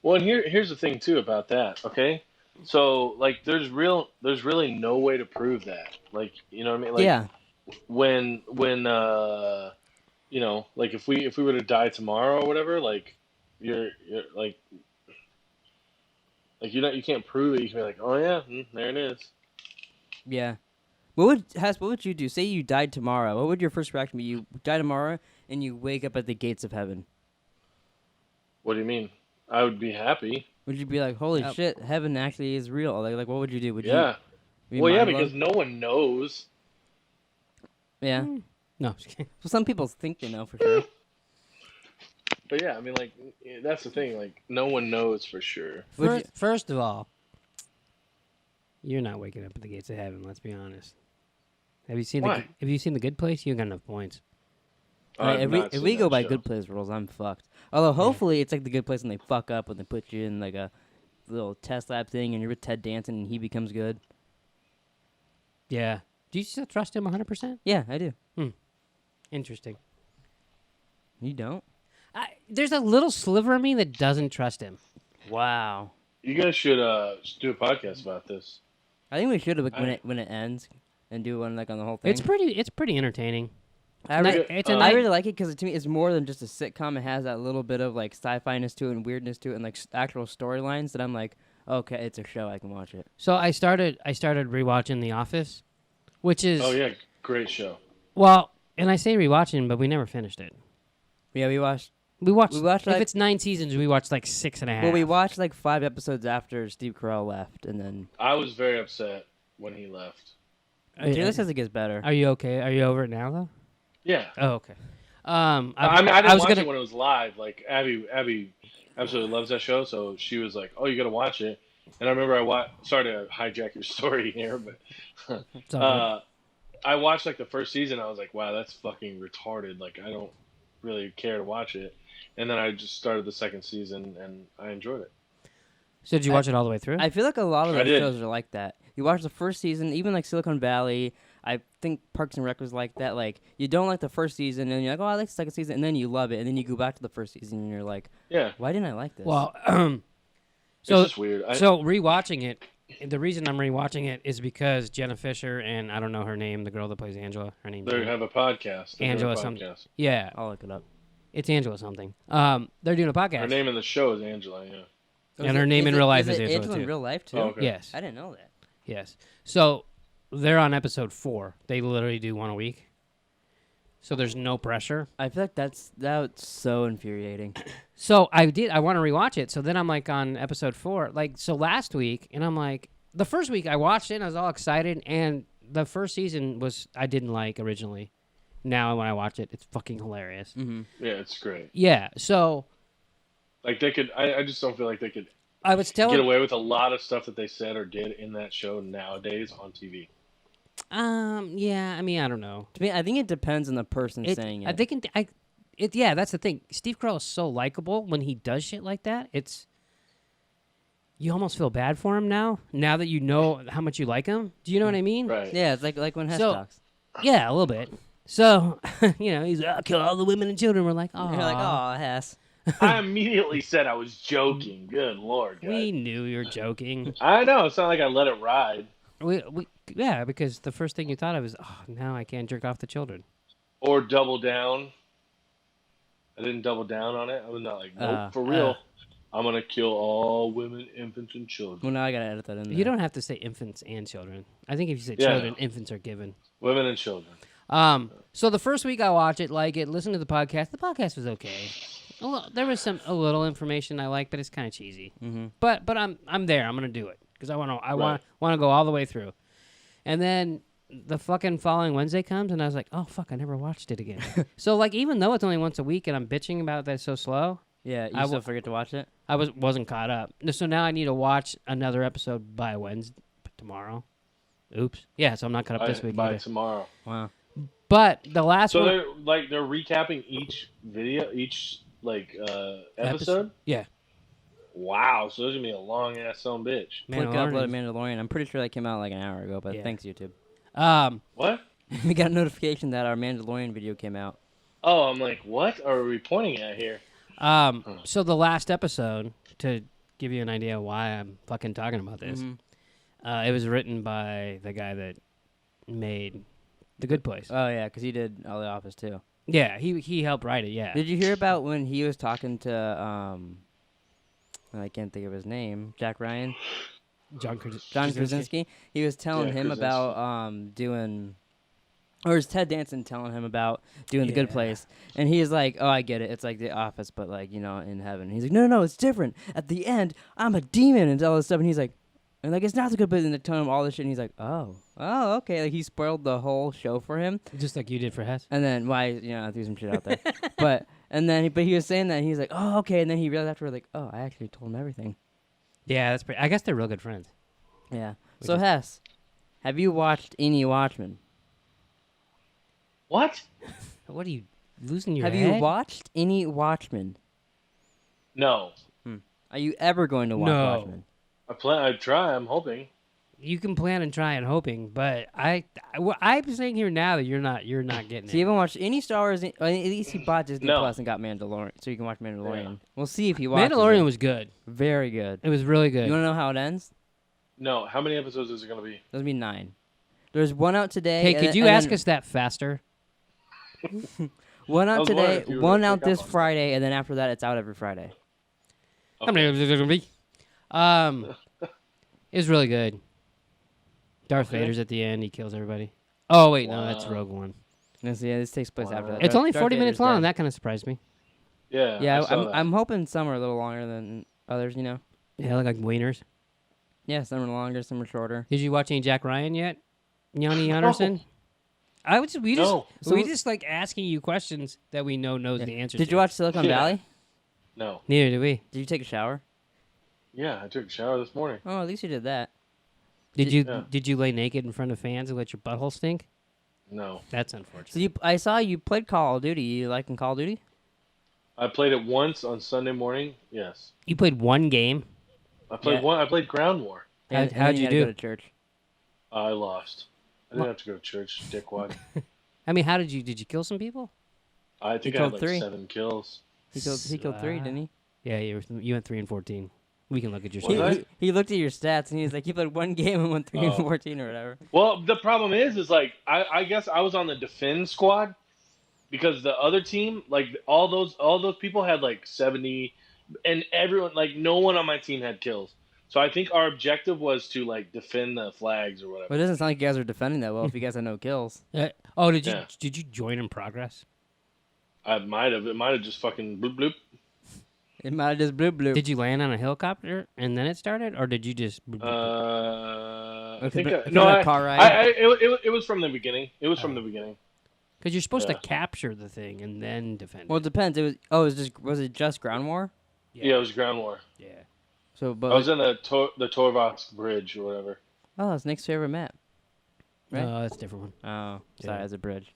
Well, and here's the thing too about that. Okay, so like there's really no way to prove that. Like, you know what I mean? Like, yeah. When you know, like if we were to die tomorrow or whatever, like you're like you can't prove it. You can be like, oh yeah, there it is. Yeah. What would you do? Say you died tomorrow. What would your first reaction be? You die tomorrow and you wake up at the gates of heaven. What do you mean? I would be happy. Would you be like, holy shit, heaven actually is real? Like what would you do? Would you? Well, yeah, because no one knows. Yeah. No. Well, some people think they know for sure. But yeah, I mean, like, that's the thing. Like, no one knows for sure. First of all, you're not waking up at the gates of heaven. Let's be honest. Have you seen the Good Place? You ain't got enough points. If we go by Good Place rules, I'm fucked. Although hopefully it's like the Good Place and they fuck up when they put you in like a little test lab thing and you're with Ted Danson and he becomes good. Yeah. Do you still trust him 100%? Yeah, I do. Interesting. You don't? There's a little sliver of me that doesn't trust him. Wow. You guys should do a podcast about this. I think we should have when it ends and do one like on the whole thing. It's pretty entertaining. I really like it because to me it's more than just a sitcom. It has that little bit of like sci-fi-ness to it and weirdness to it and like actual storylines that I'm like, okay, it's a show. I can watch it. So I started rewatching The Office. Which is... Oh, yeah. Great show. Well, and I say rewatching, but we never finished it. Yeah, we watched if it's 9 seasons, we watched like 6.5. Well, we watched like 5 episodes after Steve Carell left, and then... I was very upset when he left. Taylor says it gets better. Are you okay? Are you over it now, though? Yeah. Oh, okay. I didn't watch it when it was live. Like, Abby absolutely loves that show, so she was like, oh, you got to watch it. And I remember sorry to hijack your story here, but I watched like the first season. I was like, wow, that's fucking retarded. Like, I don't really care to watch it. And then I just started the second season, and I enjoyed it. So did you watch it all the way through? I feel like a lot of those shows are like that. You watch the first season, even like Silicon Valley. I think Parks and Rec was like that. Like, you don't like the first season, and you're like, oh, I like the second season, and then you love it, and then you go back to the first season, and you're like, yeah, why didn't I like this? Well, so it's just weird. So rewatching it, the reason I'm rewatching it is because Jenna Fisher and I don't know her name, the girl that plays Angela. Her name. They have a podcast. Angela something. Yeah, I'll look it up. It's Angela something. They're doing a podcast. Her name in the show is Angela. Yeah. And her name in real life is Angela Angela too. in real life too. Oh, okay. Yes. I didn't know that. Yes. So they're on episode 4. They literally do one a week. So there's no pressure. I feel like that's so infuriating. So I want to rewatch it. So then I'm like on episode 4. Like, so last week, and I'm like, the first week I watched it and I was all excited, and the first season I didn't like originally. Now when I watch it, it's fucking hilarious. Mm-hmm. Yeah, it's great. Yeah, so like they could. I just don't feel like they could. I was telling get away with a lot of stuff that they said or did in that show nowadays on TV. Yeah, I mean, I don't know. To me, I think it depends on the person saying it. I think yeah, that's the thing. Steve Carell is so likable when he does shit like that. You almost feel bad for him now that you know how much you like him. Do you know what I mean? Right. Yeah, it's like when Hess talks. Yeah, a little bit. So, he's like, I'll kill all the women and children. We're like, oh. You're like, oh, Hess. I immediately said I was joking. Good Lord, guys. We knew you were joking. I know. It's not like I let it ride. Yeah, because the first thing you thought of is, oh, now I can't jerk off the children. Or double down. I didn't double down on it. I was not like, nope, for real. I'm going to kill all women, infants, and children. Well, now I got to edit that in there. You don't have to say infants and children. I think if you say children, infants are given. Women and children. So the first week I watched it, listen to the podcast. The podcast was okay. There was a little information I liked, but it's kind of cheesy. Mm-hmm. But I'm there. I'm gonna do it because I want to go all the way through. And then the fucking following Wednesday comes, and I was like, oh fuck, I never watched it again. So like, even though it's only once a week, and I'm bitching about that it's so slow. Yeah, you still forget to watch it. I wasn't caught up. So now I need to watch another episode by Wednesday, tomorrow. Oops. Yeah, so I'm not caught up this week by either. tomorrow. Wow. But the last one. So they're recapping each episode? Yeah. Wow, so there's gonna be a long ass son bitch. Pleeka uploaded Mandalorian. I'm pretty sure that came out like an hour ago, but thanks YouTube. What? We got a notification that our Mandalorian video came out. Oh, I'm like, what are we pointing at here? So the last episode, to give you an idea of why I'm fucking talking about this, it was written by the guy that made The Good Place. Oh yeah, because he did all The Office too. Yeah, he helped write it. Yeah. Did you hear about when he was talking to I can't think of his name, Jack Ryan, John Krasinski? He was telling him about doing, or is Ted Danson telling him about doing The Good Place? And he is like, oh, I get it. It's like The Office, but like, in heaven. He's like, no, it's different. At the end, I'm a demon and all this stuff. And he's like, it's not The Good Place. And they're telling him all this shit. And he's like, oh, okay. Like, he spoiled the whole show for him. Just like you did for Hess. And then, I threw some shit out there. but he was saying that. And he's like, oh, okay. And then he realized afterward, like, oh, I actually told him everything. Yeah, that's pretty. I guess they're real good friends. Yeah. So, Hess, have you watched any Watchmen? What? What are you losing your head? Have you watched any Watchmen? No. Are you ever going to watch Watchmen? I try. I'm hoping. You can plan and try and hoping, but I'm saying here now that you're not getting it. So you haven't watched any Star Wars? At least he bought Disney Plus and got Mandalorian, so you can watch Mandalorian. Yeah. We'll see if he watches Mandalorian was good. Very good. It was really good. You want to know how it ends? No. How many episodes is it going to be? There's going to be 9. There's one out today. Hey, could you ask us that faster? One out today, one out this Friday, and then after that, it's out every Friday. Okay. How many episodes is there going to be? It was really good. Darth Vader's at the end. He kills everybody. Oh, wait, no, that's Rogue One. This takes place after that. It's only 40 minutes long. That kind of surprised me. Yeah. Yeah, I'm hoping some are a little longer than others, Yeah, like wieners. Yeah, some are longer, some are shorter. Did you watch any Jack Ryan yet? Yanni Anderson? We just like asking you questions that we knows the answer to. Did you watch Silicon Valley? No. Neither did we. Did you take a shower? Yeah, I took a shower this morning. Oh, at least you did that. Did you lay naked in front of fans and let your butthole stink? No. That's unfortunate. So I saw you played Call of Duty. You liking Call of Duty? I played it once on Sunday morning. Yes. You played one game? I played one. I played Ground War. How'd you do? Go to church. I lost. I didn't have to go to church, dickwad. I mean, did you kill some people? I think I had 7 kills. He killed 3, didn't he? Yeah, you went 3 and 14. We can look at your stats. He looked at your stats and he's like, you played one game and went 3 and 14 or whatever. Well, the problem is like I guess I was on the defend squad because the other team, like all those people had like 70, and everyone, like no one on my team had kills. So I think our objective was to like defend the flags or whatever. Well, it doesn't sound like you guys are defending that well if you guys had no kills. Did you join in progress? I might have. It might have just fucking bloop bloop. It might have just bloop. Did you land on a helicopter and then it started, or did you just? I think car ride. it was from the beginning. It was from the beginning. Because you're supposed to capture the thing and then defend. Well, it depends. Was it just ground war? Yeah, it was ground war. Yeah. So, but I was in the Torvox Bridge or whatever. Oh, that's Nick's favorite map. Right? No, that's a different one. Oh, Yeah. sorry, that's a bridge.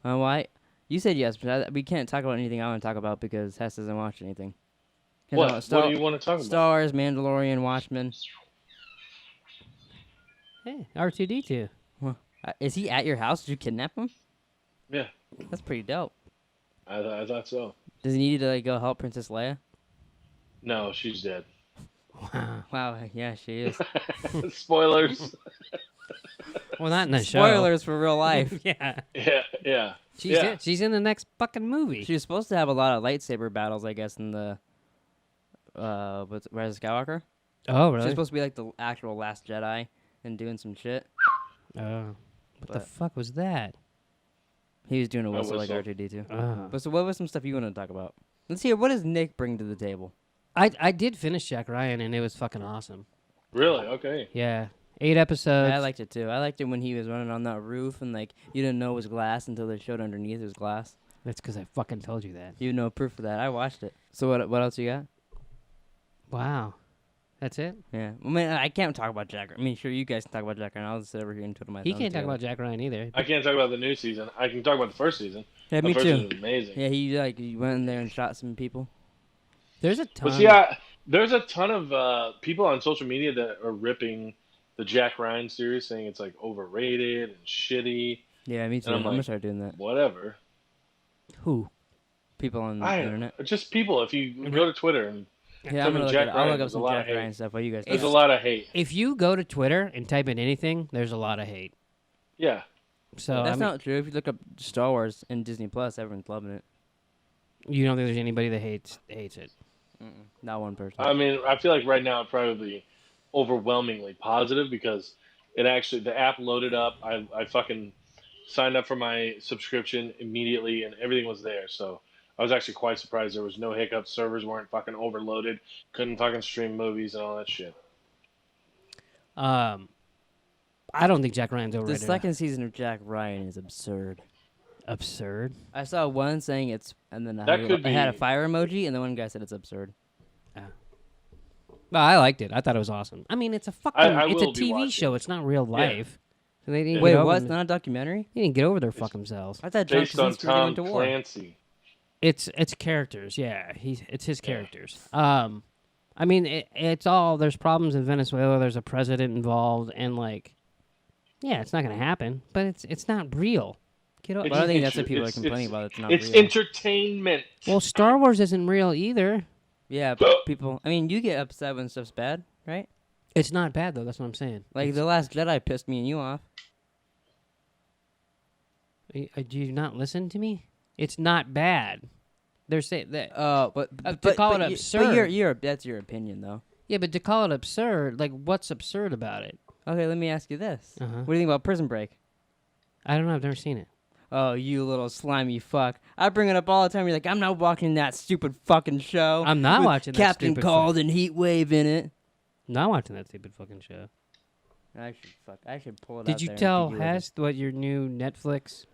Why? You said yes, but we can't talk about anything I want to talk about because Hess doesn't watch anything. What do you want to talk about? Star Wars, Mandalorian, Watchmen. Hey, R2D2. Well, is he at your house? Did you kidnap him? Yeah. That's pretty dope. I thought so. Does he need to go help Princess Leia? No, she's dead. Wow. Wow, yeah, she is. Spoilers. Well, not in the show. Spoilers for real life. Yeah. Yeah. She's in the next fucking movie. She was supposed to have a lot of lightsaber battles, I guess, in the Rise of Skywalker. Oh, She's really? supposed to be like the actual Last Jedi and doing some shit. Oh. What the But- fuck was that? He was doing a whistle like whistle. R2D2. Oh. But so what was some stuff you want to talk about? Let's hear, what does Nick bring to the table? I did finish Jack Ryan, and it was fucking awesome. Really? Okay. Yeah. 8 episodes. I liked it too. I liked it when he was running on that roof and like you didn't know it was glass until they showed underneath it was glass. That's because I fucking told you that. You had no proof of that. I watched it. So what else you got? Wow. That's it? Yeah. I mean, I can't talk about Jack. I mean, sure, you guys can talk about Jack Ryan. I'll just sit over here and twiddle my He thumbs can't talk too. about Jack Ryan either. I can't talk about the new season. I can talk about the first season. Yeah, The me first too. season was amazing. Yeah, he went in there and shot some people. There's a ton. But there's a ton of people on social media that are ripping the Jack Ryan series, saying it's like overrated and shitty. Yeah, me too. And I'm I'm gonna like, start doing that. Whatever. Who? People on the internet. Just people. If you go to Twitter and Yeah, I'm gonna Jack I'll Ryan, look up there's a some lot of Jack hate. Ryan stuff while you guys there's talk. a lot of hate. If you go to Twitter and type in anything, there's a lot of hate. Yeah. So That's I mean, not true. If you look up Star Wars and Disney Plus, everyone's loving it. you don't think there's anybody that hates it. Not one person. I mean, I feel like right now it's probably overwhelmingly positive because the app loaded up. I fucking signed up for my subscription immediately and everything was there. So I was actually quite surprised there was no hiccups. Servers weren't fucking overloaded. Couldn't fucking stream movies and all that shit. I don't think Jack Ryan's The overrated. second season of Jack Ryan is absurd. Absurd. I saw one saying it's, and then That could I had a be- fire emoji, and the one guy said it's absurd. Well, I liked it. I thought it was awesome. I mean, it's a fucking it's a will be TV watching. show. It's not real life. So they didn't Wait, get over what? It's them- not a documentary? They didn't get over their fucking selves. I thought John Based on Krasinski really Tom went to war. Clancy. It's characters. Yeah, it's his characters. I mean, it's all there's problems in Venezuela. There's a president involved, and like, yeah, it's not gonna happen. But it's not real. Get over. It's- Well, I think it's- that's what people are it's- complaining it's- about. It's not It's real. entertainment. Well, Star Wars isn't real either. Yeah, but people. I mean, you get upset when stuff's bad, right? It's not bad though. That's what I'm saying. Like The Last Jedi pissed me and you off. Do you not listen to me? It's not bad. They're saying that. But call it But absurd. that's your opinion, though. Yeah, but to call it absurd, like, what's absurd about it? Okay, let me ask you this: Uh-huh. What do you think about Prison Break? I don't know. I've never seen it. Oh, you little slimy fuck! I bring it up all the time. You're like, I'm not watching that stupid fucking show. I'm not with watching that Captain stupid Cold and Heat Wave in it. Not watching that stupid fucking show. I should pull it out Did you there and tell give you a- Hess what your new Netflix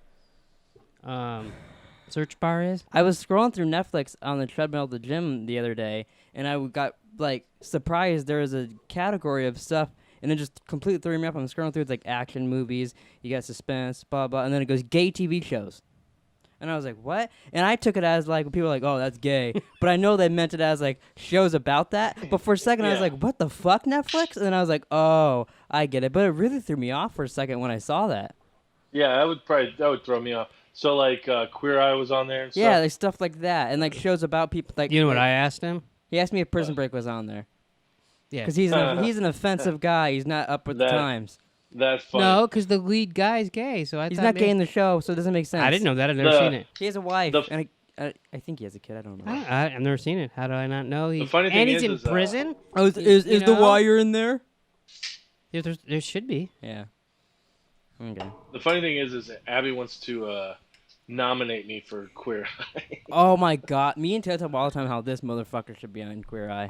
search bar is? I was scrolling through Netflix on the treadmill at the gym the other day, and I got like surprised there was a category of stuff, and it just completely threw me off. I'm scrolling through, it's like action movies, you got suspense, blah blah, and then it goes gay TV shows, and I was like, what? And I took it as like people were like, oh, that's gay, but I know they meant it as like shows about that. But for a second, I was Yeah. like, what the fuck, Netflix? And then I was like, oh, I get it. But it really threw me off for a second when I saw that. Yeah, that would throw me off. So like Queer Eye was on there and stuff. Yeah, like stuff like that, and like shows about people like. You know what like, I asked him? He asked me if Prison Break was on there. Yeah. Because he's an offensive guy. He's not up with the That- times. That's funny. No, because the lead guy is gay, so I He's thought not maybe- gay in the show, so it doesn't make sense. I didn't know that. I've never The- seen it. He has a wife, The- and I think he has a kid. I don't know. I've never seen it. How do I not know? funny thing and he's is- in is, prison? Oh, You is The know? Wire in there? Yeah, there should be. Yeah. Okay. The funny thing is Abby wants to nominate me for Queer Eye. Oh my god, me and Ted talk all the time how this motherfucker should be on Queer Eye.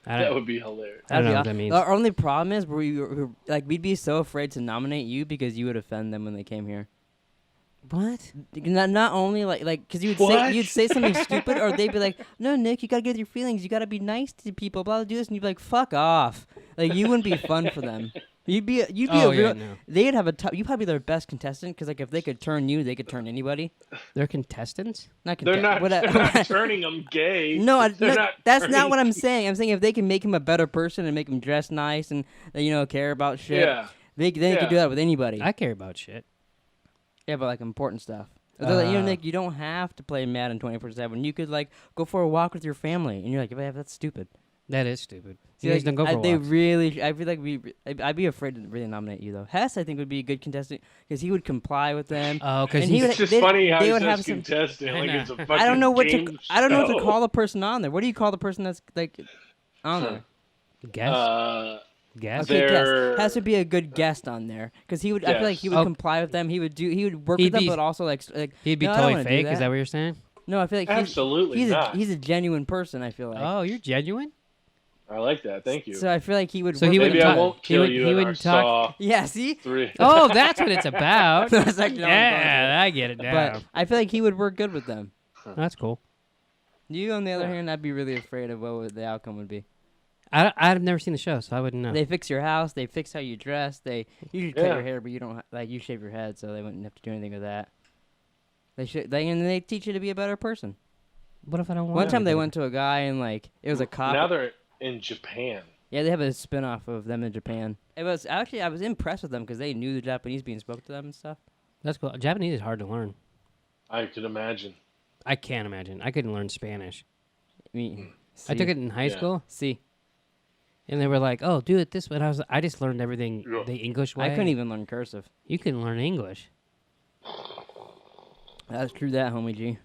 That would be hilarious. I don't know what that means. Our only problem is we'd be so afraid to nominate you because you would offend them when they came here. What? Not only because you'd say something stupid, or they'd be like, "No, Nick, you gotta get with your feelings. You gotta be nice to people. Blah, blah, do this," and you'd be like, "Fuck off!" Like you wouldn't be fun for them. You'd be a real. No. They'd have you'd probably be their best contestant because if they could turn you, they could turn anybody. They're contestants. They're not turning them gay. No, that's not what I'm saying. I'm saying if they can make him a better person and make him dress nice and care about shit, they could do that with anybody. I care about shit. Yeah, but important stuff. Nick, you don't have to play Madden 24/7. You could go for a walk with your family, and you're like, "Yeah, that's stupid." That is stupid. You guys don't go for walks. I feel like I'd be afraid to really nominate you though. Hess, I think, would be a good contestant because he would comply with them. Oh, because it's just funny how he says contestant like it's a fucking I don't know what game I don't know what to call the person on there. What do you call the person that's on there? Guest. Guest. Okay, guest. Hess would be a good guest on there because he would. I feel like he would comply with them. He would work with them, but also he'd be totally fake. Is that what you're saying? No, I feel like absolutely not. He's a genuine person. I feel like. Oh, you're genuine. I like that. Thank you. So I feel like he would. So maybe I won't kill you. He wouldn't talk. Yeah. See. 3. Oh, that's what it's about. That's actually I get it now. But I feel like he would work good with them. That's cool. You, on the other hand, I'd be really afraid of what the outcome would be. I've never seen the show, so I wouldn't know. They fix your house. They fix how you dress. You should cut your hair, but you don't you shave your head, so they wouldn't have to do anything with that. They teach you to be a better person. What if I don't want? One time they went to a guy and it was a cop. Now they're in Japan. Yeah, they have a spin-off of them in Japan. It was actually I was impressed with them because they knew the Japanese being spoken to them and stuff. That's cool. Japanese is hard to learn. I could imagine. I can't imagine. I couldn't learn Spanish. I took it in high school. See. And they were like, "Oh, do it this way." And I just learned everything the English way. I couldn't even learn cursive. You can learn English. That's true, that homie G.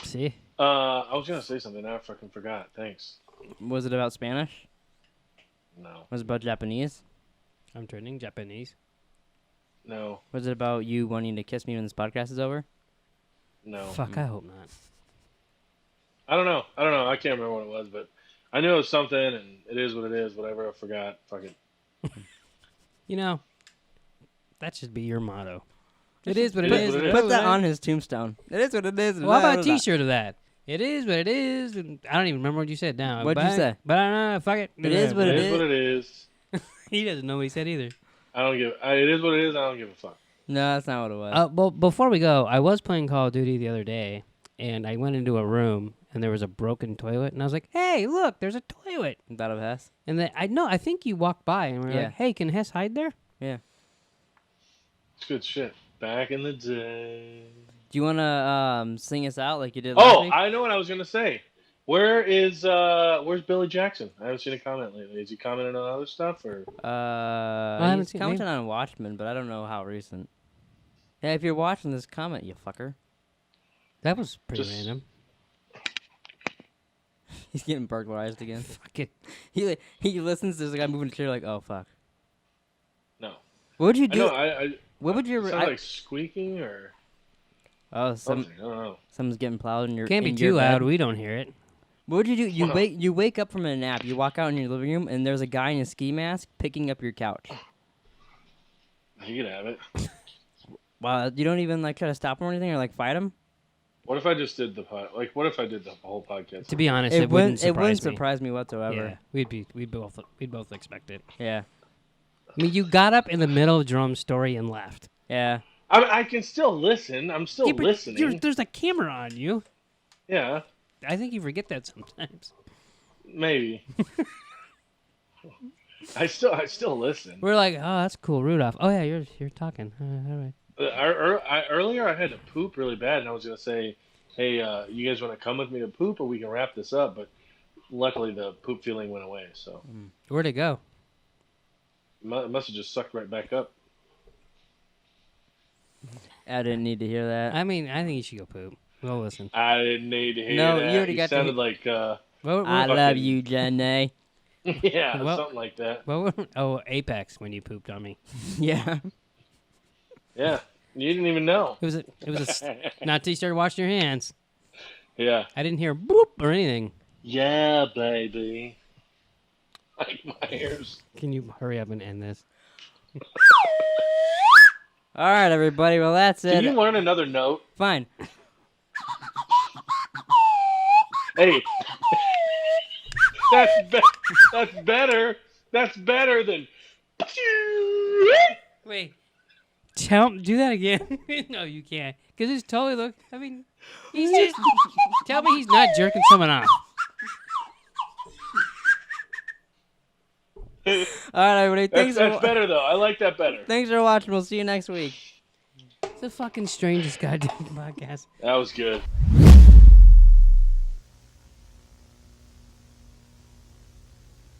See. I was gonna say something. Now I fucking forgot. Thanks. Was it about Spanish? No. Was it about Japanese? I'm turning Japanese. No. Was it about you wanting to kiss me when this podcast is over? No. Fuck, I hope not. I don't know. I can't remember what it was, but I knew it was something, and it is what it is. Whatever. I forgot. Fuck it. That should be your motto. It is what it is. Put that on his tombstone. It is what it is. Well, how about a T-shirt of that? It is what it is. And I don't even remember what you said now. What'd you say? But I don't know. Fuck it. It is what it is. It is what it is. He doesn't know what he said either. It is what it is. I don't give a fuck. No, that's not what it was. Well, before we go, I was playing Call of Duty the other day, and I went into a room, and there was a broken toilet, and I was like, "Hey, look, there's a toilet." That of Hess? And then I think you walked by, and we were like, "Hey, can Hess hide there?" Yeah. It's good shit. Back in the day. Do you want to sing us out like you did last week? I know what I was going to say. Where's Billy Jackson? I haven't seen a comment lately. Is he commenting on other stuff? Or? He's commenting on Watchmen, but I don't know how recent. Yeah, if you're watching this, comment, you fucker. That was pretty random. He's getting burglarized again. Fuck it. He listens, there's a guy moving a chair like, oh, fuck. No. What would you do? What would you... Sound like squeaking or... Oh, I don't know. Someone's getting plowed in your Can't be too loud. We don't hear it. What would you do? You wake up from a nap. You walk out in your living room, and there's a guy in a ski mask picking up your couch. You could have it. Wow, you don't even try to stop him or anything, or fight him? What if I just did what if I did the whole podcast? To be honest, it wouldn't surprise me whatsoever. Yeah, we'd both expect it. Yeah. I mean, you got up in the middle of Jerome's story and left. Yeah. I can still listen. I'm still listening. There's a camera on you. Yeah. I think you forget that sometimes. Maybe. I still listen. We're like, oh, that's cool, Rudolph. Oh yeah, you're talking. All right. Earlier, I had to poop really bad, and I was gonna say, hey, you guys want to come with me to poop, or we can wrap this up? But luckily, the poop feeling went away. So where'd it go? It must have just sucked right back up. I didn't need to hear that. I mean, I think you should go poop. We'll listen. I didn't need to hear that. No, you already got sounded like. I love you, Jenny. Yeah, something like that. Apex when you pooped on me. Yeah. Yeah. You didn't even know. It was not till you started washing your hands. Yeah. I didn't hear boop or anything. Yeah, baby. Like my ears. Can you hurry up and end this? All right, everybody. Well, that's it. Can you learn another note? Fine. Hey. That's better. That's better than. Wait. Do that again. No, you can't. Because it's totally look. I mean, he's just. Tell me he's not jerking someone off. All right, everybody. That's better, though. I like that better. Thanks for watching. We'll see you next week. It's the fucking strangest goddamn podcast. That was good.